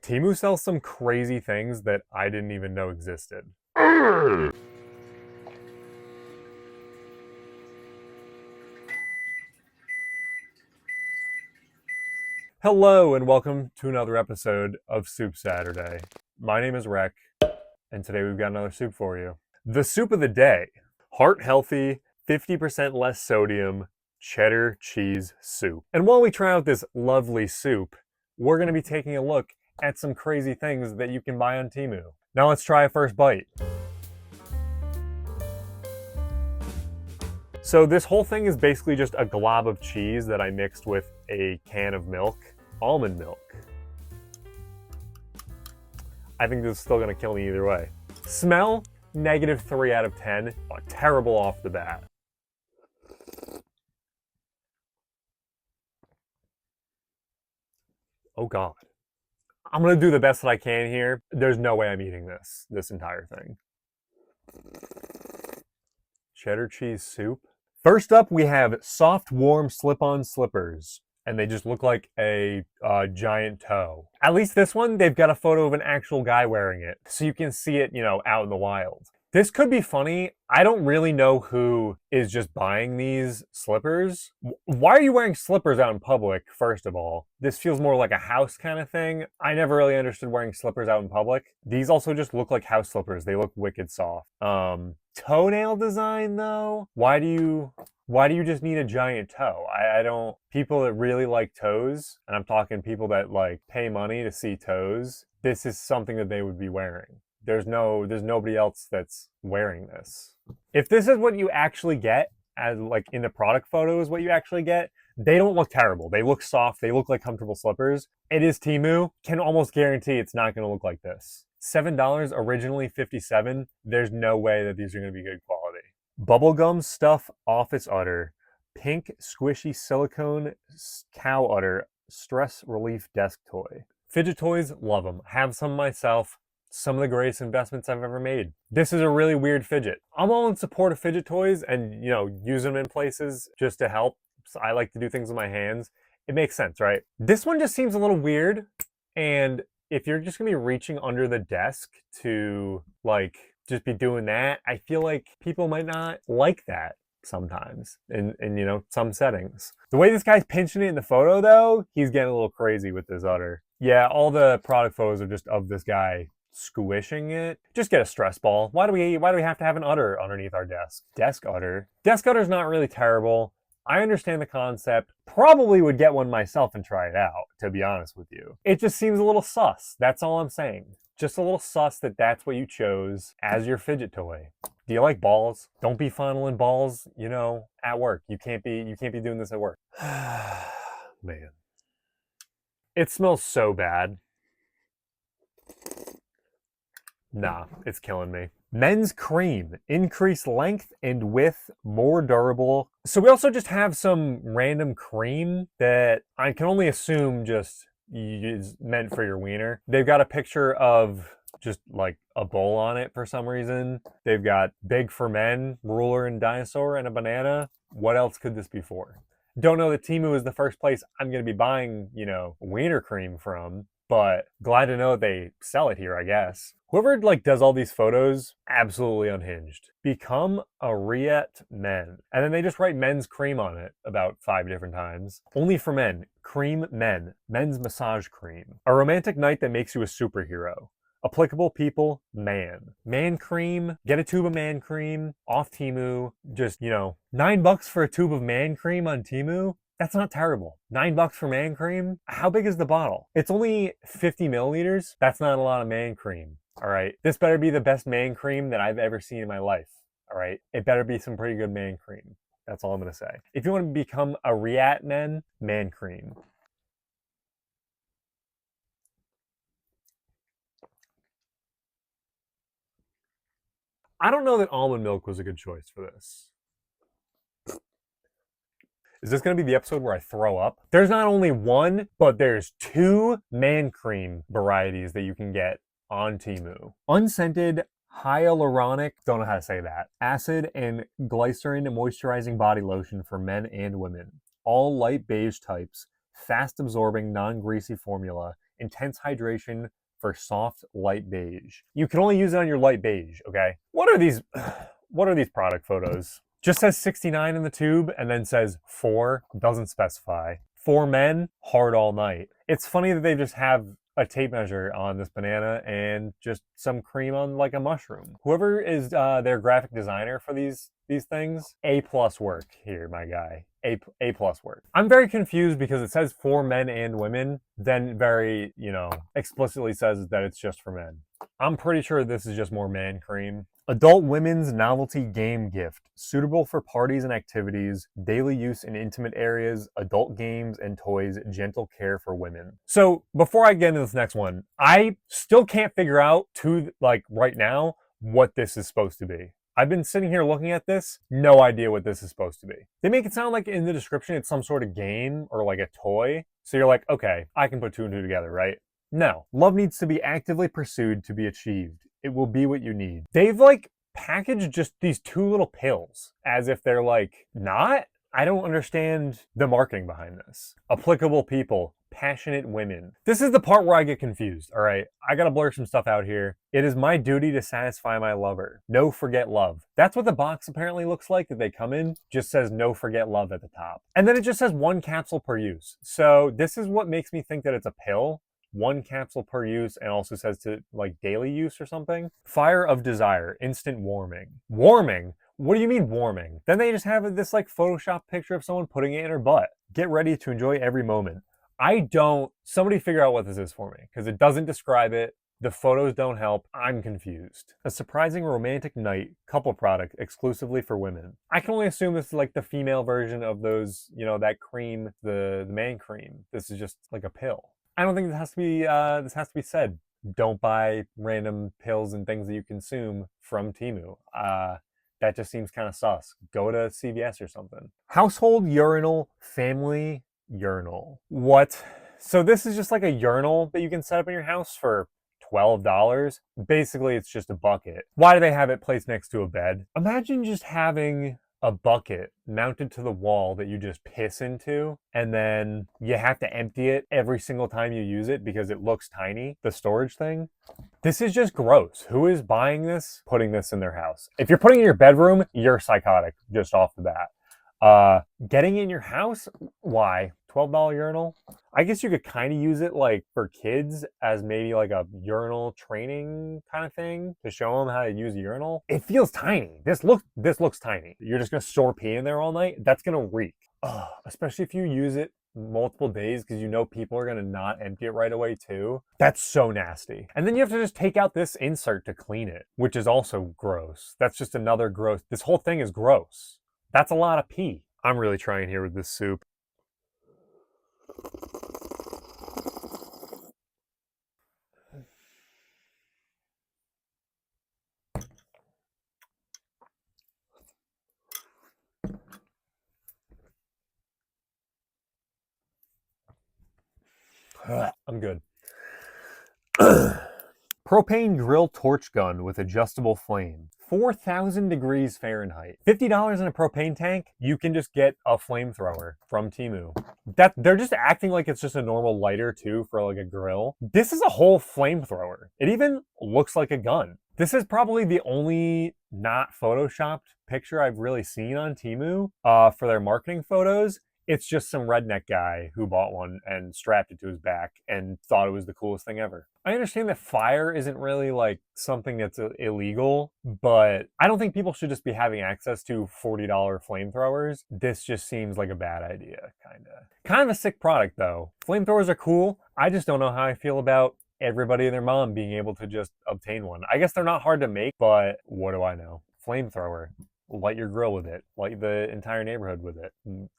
Temu sells some crazy things that I didn't even know existed. Hello and welcome to another episode of Soup Saturday. My name is Rec, and today we've got another soup for you. The soup of the day, heart healthy, 50% less sodium, cheddar cheese soup. And while we try out this lovely soup, we're going to be taking a look at some crazy things that you can buy on Temu. Now let's try a first bite. So this whole thing is basically just a glob of cheese that I mixed with a can of milk, almond milk. I think this is still gonna kill me either way. Smell, -3 out of 10. Terrible off the bat. Oh God. I'm gonna do the best that I can here. There's no way I'm eating this entire thing. Cheddar cheese soup. First up, we have soft, warm slip-on slippers, and they just look like a giant toe. At least this one, they've got a photo of an actual guy wearing it, so you can see it, out in the wild. This could be funny. I don't really know who is just buying these slippers. Why are you wearing slippers out in public, first of all? This feels more like a house kind of thing. I never really understood wearing slippers out in public. These also just look like house slippers. They look wicked soft. Toenail design, though? Why do you just need a giant toe? I don't... People that really like toes, and I'm talking people that pay money to see toes, this is something that they would be wearing. There's nobody else that's wearing this. If this is what you actually get, as in the product photos, what you actually get, they don't look terrible. They look soft. They look like comfortable slippers. It is Temu. Can almost guarantee it's not going to look like this. $7, originally $57. There's no way that these are going to be good quality. Bubblegum Stuff Office Udder. Pink squishy silicone cow udder. Stress relief desk toy. Fidget toys, love them. Have some myself. Some of the greatest investments I've ever made. This is a really weird fidget. I'm all in support of fidget toys and, use them in places just to help. So I like to do things with my hands. It makes sense, right? This one just seems a little weird. And if you're just gonna be reaching under the desk to just be doing that, I feel like people might not like that sometimes in some settings. The way this guy's pinching it in the photo though, he's getting a little crazy with this udder. Yeah, all the product photos are just of this guy squishing it. Just get a stress ball. Why do we have to have an udder underneath our desk? Desk udder. Desk udder's not really terrible. I understand the concept. Probably would get one myself and try it out, to be honest with you. It just seems a little sus. That's all I'm saying. Just a little sus that that's what you chose as your fidget toy. Do you like balls? Don't be funneling balls, at work. You can't be doing this at work. Man. It smells so bad. Nah, it's killing me. Men's cream, increased length and width, more durable. So we also just have some random cream that I can only assume just is meant for your wiener. They've got a picture of just a bowl on it for some reason. They've got big for men, ruler and dinosaur, and a banana. What else could this be for? Don't know that Temu is the first place I'm going to be buying, wiener cream from, but glad to know they sell it here, I guess. Whoever does all these photos, absolutely unhinged. Become a Riet Men. And then they just write men's cream on it about 5 different times. Only for men. Cream men. Men's massage cream. A romantic night that makes you a superhero. Applicable people, man. Man cream, get a tube of man cream off Temu. Just, $9 for a tube of man cream on Temu? That's not terrible. $9 for man cream? How big is the bottle? It's only 50 milliliters. That's not a lot of man cream. All right. This better be the best man cream that I've ever seen in my life. All right. It better be some pretty good man cream. That's all I'm going to say. If you want to become a Riet Men, man cream. I don't know that almond milk was a good choice for this. Is this going to be the episode where I throw up? There's not only one, but there's 2 man cream varieties that you can get on Temu. Unscented hyaluronic, don't know how to say that, acid and glycerin moisturizing body lotion for men and women. All light beige types, fast absorbing, non-greasy formula, intense hydration for soft light beige. You can only use it on your light beige, okay? What are these what are these product photos? Just says 69 in the tube and then says 4, doesn't specify. For men, hard all night. It's funny that they just have a tape measure on this banana and just some cream on like a mushroom. Whoever is their graphic designer for these things, A+ work here, my guy. A+ work. I'm very confused because it says for men and women, then very, explicitly says that it's just for men. I'm pretty sure this is just more man cream. Adult women's novelty game gift, suitable for parties and activities, daily use in intimate areas, adult games and toys, gentle care for women. So before I get into this next one, I still can't figure out right now what this is supposed to be. I've been sitting here looking at this, no idea what this is supposed to be. They make it sound like in the description it's some sort of game or like a toy. So you're like, okay, I can put 2 and 2 together, right? No. Love needs to be actively pursued to be achieved. It will be what you need. They've packaged just these 2 little pills as if they're not. I don't understand the marketing behind this. Applicable people, passionate women. This is the part where I get confused, all right? I gotta blur some stuff out here. It is my duty to satisfy my lover. No forget love. That's what the box apparently looks like that they come in. Just says no forget love at the top. And then it just says 1 capsule per use. So this is what makes me think that it's a pill. 1 capsule per use, and also says to daily use or something. Fire of desire, instant warming. Warming? What do you mean warming? Then they just have this Photoshop picture of someone putting it in her butt. Get ready to enjoy every moment. Somebody figure out what this is for me, because it doesn't describe it. The photos don't help. I'm confused. A surprising romantic night couple product exclusively for women. I can only assume this is the female version of those, that cream, the man cream. This is just a pill. I don't think this has to be said. Don't buy random pills and things that you consume from Temu. That just seems kind of sus. Go to CVS or something. Household urinal, family urinal. What? So this is just a urinal that you can set up in your house for $12. Basically, it's just a bucket. Why do they have it placed next to a bed? Imagine just having a bucket mounted to the wall that you just piss into, and then you have to empty it every single time you use it because it looks tiny, the storage thing. This is just gross. Who is buying this, putting this in their house? If you're putting it in your bedroom, you're psychotic just off the bat. Getting it in your house? Why? $12 urinal? I guess you could kind of use it for kids as maybe a urinal training kind of thing to show them how to use a urinal. It feels tiny. This looks tiny. You're just gonna store pee in there all night? That's gonna reek. Ugh, especially if you use it multiple days because people are gonna not empty it right away too. That's so nasty. And then you have to just take out this insert to clean it, which is also gross. That's just another gross. This whole thing is gross. That's a lot of pee. I'm really trying here with this soup. I'm good. Propane grill torch gun with adjustable flame. 4,000 degrees Fahrenheit. $50 in a propane tank, you can just get a flamethrower from Temu. They're just acting like it's just a normal lighter too for a grill. This is a whole flamethrower. It even looks like a gun. This is probably the only not photoshopped picture I've really seen on Temu for their marketing photos. It's just some redneck guy who bought one and strapped it to his back and thought it was the coolest thing ever. I understand that fire isn't really something that's illegal, but I don't think people should just be having access to $40 flamethrowers. This just seems like a bad idea, kinda. Kind of a sick product though. Flamethrowers are cool. I just don't know how I feel about everybody and their mom being able to just obtain one. I guess they're not hard to make, but what do I know? Flamethrower. Light your grill with it. Light the entire neighborhood with it.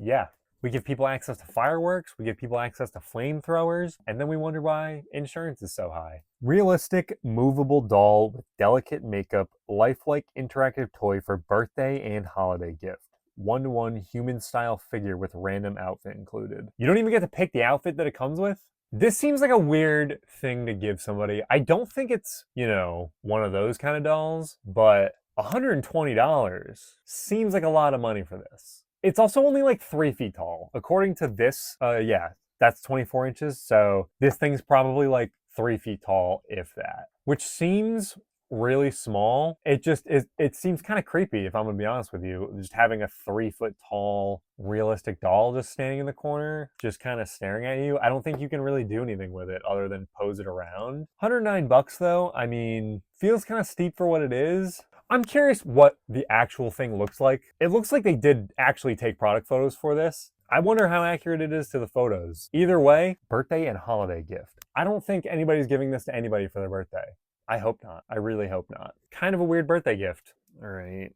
Yeah. We give people access to fireworks, we give people access to flamethrowers, and then we wonder why insurance is so high. Realistic, movable doll with delicate makeup, lifelike interactive toy for birthday and holiday gift. 1-to-1 human-style figure with random outfit included. You don't even get to pick the outfit that it comes with? This seems like a weird thing to give somebody. I don't think it's, one of those kind of dolls, but $120 seems like a lot of money for this. It's also only 3 feet tall. According to this, that's That's 24 inches. So this thing's probably like 3 feet tall, if that, which seems really small. It seems kind of creepy, if I'm gonna be honest with you, just having a 3 foot tall realistic doll just standing in the corner, just kind of staring at you. I don't think you can really do anything with it other than pose it around. $109 though, I mean, feels kind of steep for what it is. I'm curious what the actual thing looks like. It looks like they did actually take product photos for this. I wonder how accurate it is to the photos. Either way, birthday and holiday gift. I don't think anybody's giving this to anybody for their birthday. I hope not. I really hope not. Kind of a weird birthday gift. All right.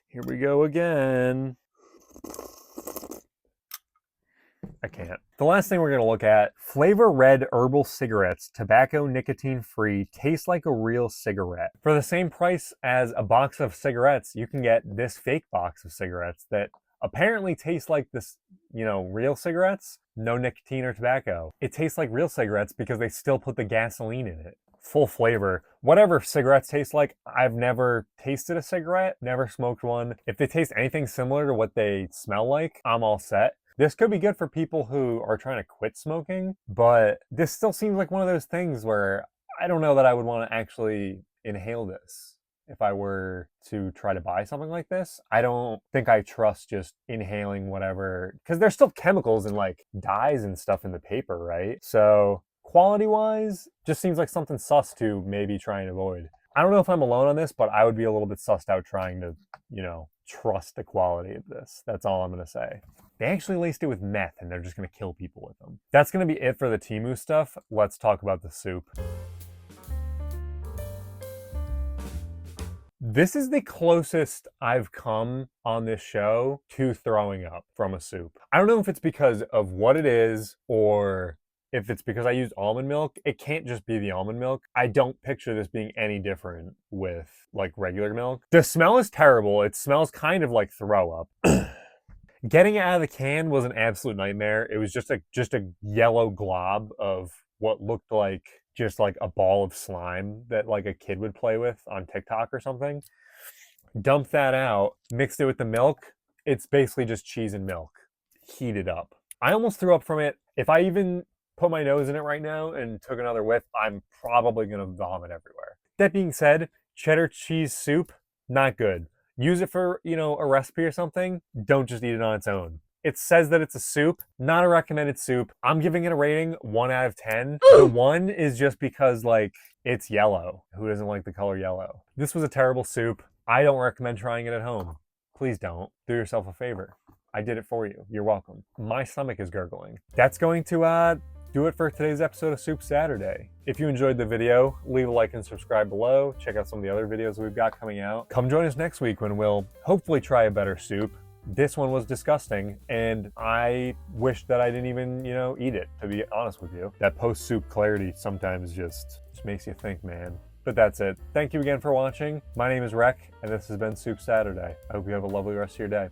Here we go again. I can't. The last thing we're going to look at, Flavor Red Herbal Cigarettes, tobacco, nicotine free, taste like a real cigarette. For the same price as a box of cigarettes, you can get this fake box of cigarettes that apparently taste like this, real cigarettes, no nicotine or tobacco. It tastes like real cigarettes because they still put the gasoline in it. Full flavor. Whatever cigarettes taste like, I've never tasted a cigarette, never smoked one. If they taste anything similar to what they smell like, I'm all set. This could be good for people who are trying to quit smoking, but this still seems like one of those things where I don't know that I would want to actually inhale this if I were to try to buy something like this. I don't think I trust just inhaling whatever, because there's still chemicals and like dyes and stuff in the paper, right? So quality-wise, just seems like something sus to maybe try and avoid. I don't know if I'm alone on this, but I would be a little bit sussed out trying to, trust the quality of this. That's all I'm going to say. They actually laced it with meth, and they're just going to kill people with them. That's going to be it for the Temu stuff. Let's talk about the soup. This is the closest I've come on this show to throwing up from a soup. I don't know if it's because of what it is or if it's because I used almond milk. It can't just be the almond milk. I don't picture this being any different with like regular milk. The smell is terrible. It smells kind of like throw up. Getting it out of the can was an absolute nightmare. It was just a yellow glob of what looked like just like a ball of slime that like a kid would play with on TikTok or something. Dump that out, mixed it with the milk. It's basically just cheese and milk heated up. I almost threw up from it. If I even put my nose in it right now and took another whiff, I'm probably gonna vomit everywhere. That being said, cheddar cheese soup, not good. Use it for, a recipe or something. Don't just eat it on its own. It says that it's a soup, not a recommended soup. I'm giving it a rating 1 out of 10. The 1 is just because like it's yellow. Who doesn't like the color yellow? This was a terrible soup. I don't recommend trying it at home. Please don't. Do yourself a favor. I did it for you. You're welcome. My stomach is gurgling. That's going to do it for today's episode of Soup Saturday. If you enjoyed the video, leave a like and subscribe below. Check out some of the other videos we've got coming out. Come join us next week when we'll hopefully try a better soup. This one was disgusting, and I wish that I didn't even, eat it, to be honest with you. That post-soup clarity sometimes just makes you think, man. But that's it. Thank you again for watching. My name is Rek, and this has been Soup Saturday. I hope you have a lovely rest of your day.